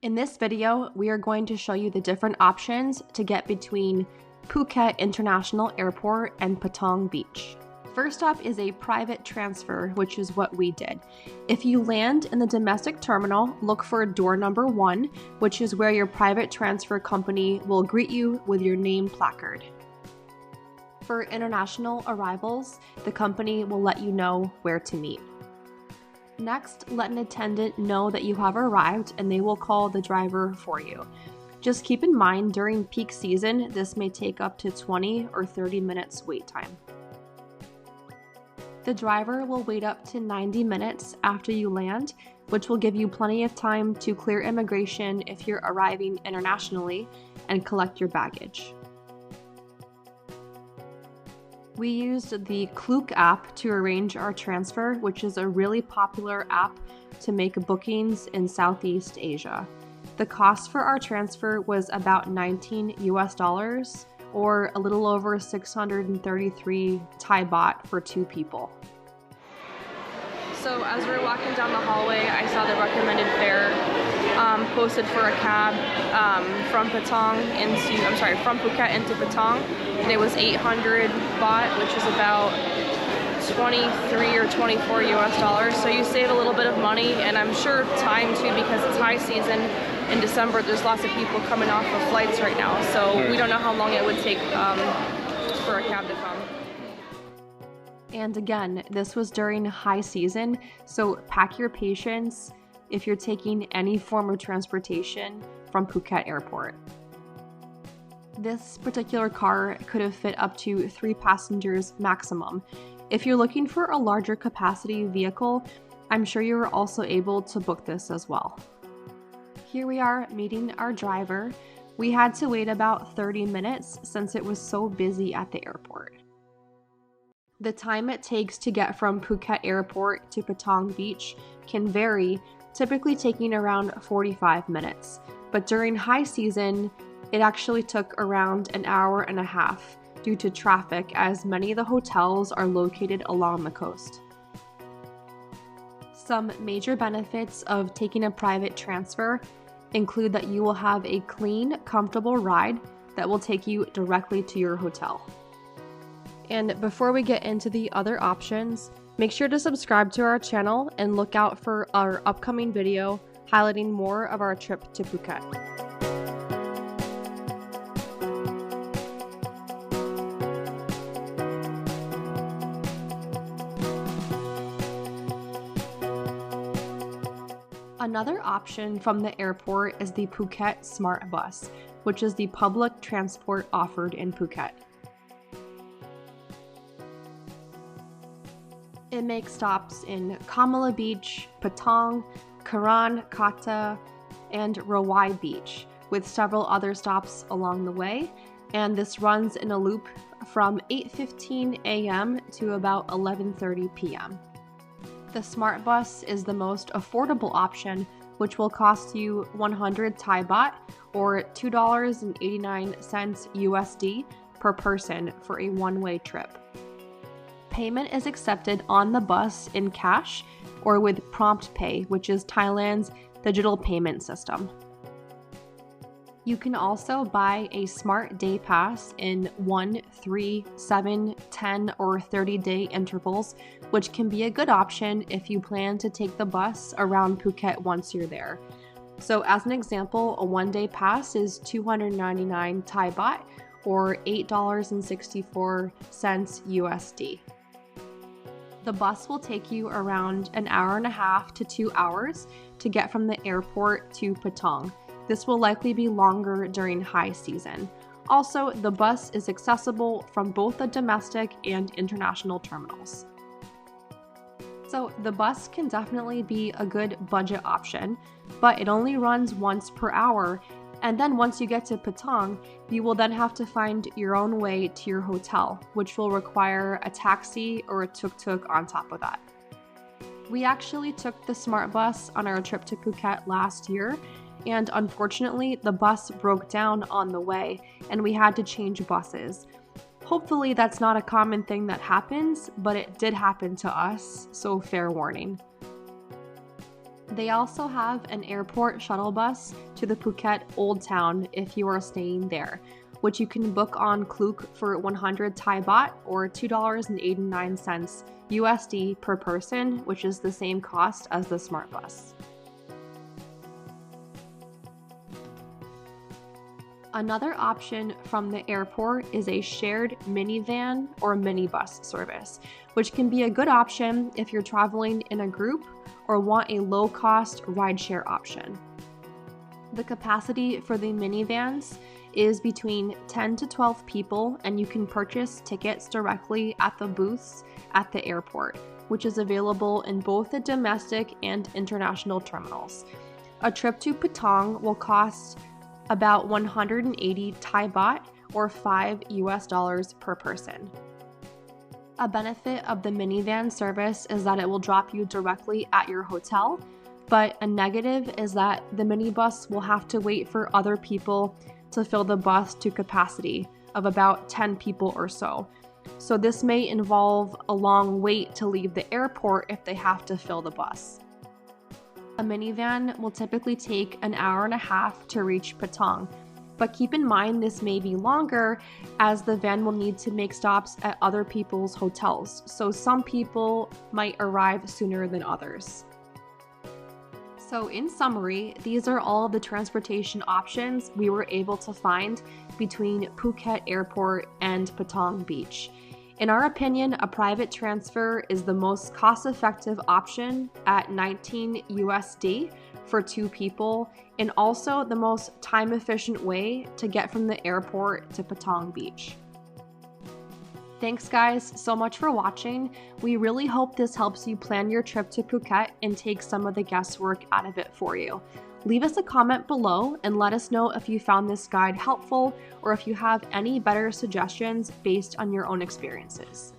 In this video, we are going to show you the different options to get between Phuket International Airport and Patong Beach. First up is a private transfer, which is what we did. If you land in the domestic terminal, look for door number 1, which is where your private transfer company will greet you with your name placard. For international arrivals, the company will let you know where to meet. Next, let an attendant know that you have arrived and they will call the driver for you. Just keep in mind during peak season, this may take up to 20 or 30 minutes wait time. The driver will wait up to 90 minutes after you land, which will give you plenty of time to clear immigration if you're arriving internationally and collect your baggage. We used the Klook app to arrange our transfer, which is a really popular app to make bookings in Southeast Asia. The cost for our transfer was about $19 US, or a little over 633 Thai baht for 2 people. So as we were walking down the hallway, I saw the recommended fare posted for a cab from Phuket into Patong, and it was 800 baht, which is about 23 or 24 US. So you save a little bit of money, and I'm sure time too, because it's high season in December. There's lots of people coming off of flights right now, so we don't know how long it would take for a cab to come. And again, this was during high season, so pack your patience if you're taking any form of transportation from Phuket Airport. This particular car could have fit up to 3 passengers maximum. If you're looking for a larger capacity vehicle, I'm sure you were also able to book this as well. Here we are meeting our driver. We had to wait about 30 minutes since it was so busy at the airport. The time it takes to get from Phuket Airport to Patong Beach can vary, typically taking around 45 minutes. But during high season, it actually took around an hour and a half due to traffic, as many of the hotels are located along the coast. Some major benefits of taking a private transfer include that you will have a clean, comfortable ride that will take you directly to your hotel. And before we get into the other options, make sure to subscribe to our channel and look out for our upcoming video highlighting more of our trip to Phuket. Another option from the airport is the Phuket Smart Bus, which is the public transport offered in Phuket. It makes stops in Kamala Beach, Patong, Karan, Kata, and Rawai Beach, with several other stops along the way, and this runs in a loop from 8:15 a.m. to about 11:30 p.m. The Smart Bus is the most affordable option, which will cost you 100 Thai baht, or $2.89 USD per person for a one-way trip. Payment is accepted on the bus in cash or with Prompt Pay, which is Thailand's digital payment system. You can also buy a Smart Day Pass in 1, 3, 7, 10, or 30-day intervals, which can be a good option if you plan to take the bus around Phuket once you're there. So as an example, a 1-day pass is 299 Thai baht, or $8.64 USD. The bus will take you around an hour and a half to 2 hours to get from the airport to Patong. This will likely be longer during high season. Also, the bus is accessible from both the domestic and international terminals. So the bus can definitely be a good budget option, but it only runs once per hour, and then once you get to Patong, you will then have to find your own way to your hotel, which will require a taxi or a tuk-tuk on top of that. We actually took the Smart Bus on our trip to Phuket last year, and unfortunately the bus broke down on the way and we had to change buses. Hopefully that's not a common thing that happens, but it did happen to us, so fair warning. They also have an airport shuttle bus to the Phuket Old Town if you are staying there, which you can book on Klook for 100 Thai baht or $2.89 USD per person, which is the same cost as the Smart Bus. Another option from the airport is a shared minivan or minibus service, which can be a good option if you're traveling in a group or want a low-cost rideshare option. The capacity for the minivans is between 10 to 12 people, and you can purchase tickets directly at the booths at the airport, which is available in both the domestic and international terminals. A trip to Patong will cost about 180 Thai baht or $5 per person. A benefit of the minivan service is that it will drop you directly at your hotel, but a negative is that the minibus will have to wait for other people to fill the bus to capacity of about 10 people or so. So this may involve a long wait to leave the airport if they have to fill the bus. A minivan will typically take an hour and a half to reach Patong, but keep in mind this may be longer as the van will need to make stops at other people's hotels, so some people might arrive sooner than others. So in summary, these are all of the transportation options we were able to find between Phuket Airport and Patong Beach. In our opinion, a private transfer is the most cost-effective option at 19 USD for 2 people, and also the most time-efficient way to get from the airport to Patong Beach. Thanks guys so much for watching. We really hope this helps you plan your trip to Phuket and take some of the guesswork out of it for you. Leave us a comment below and let us know if you found this guide helpful or if you have any better suggestions based on your own experiences.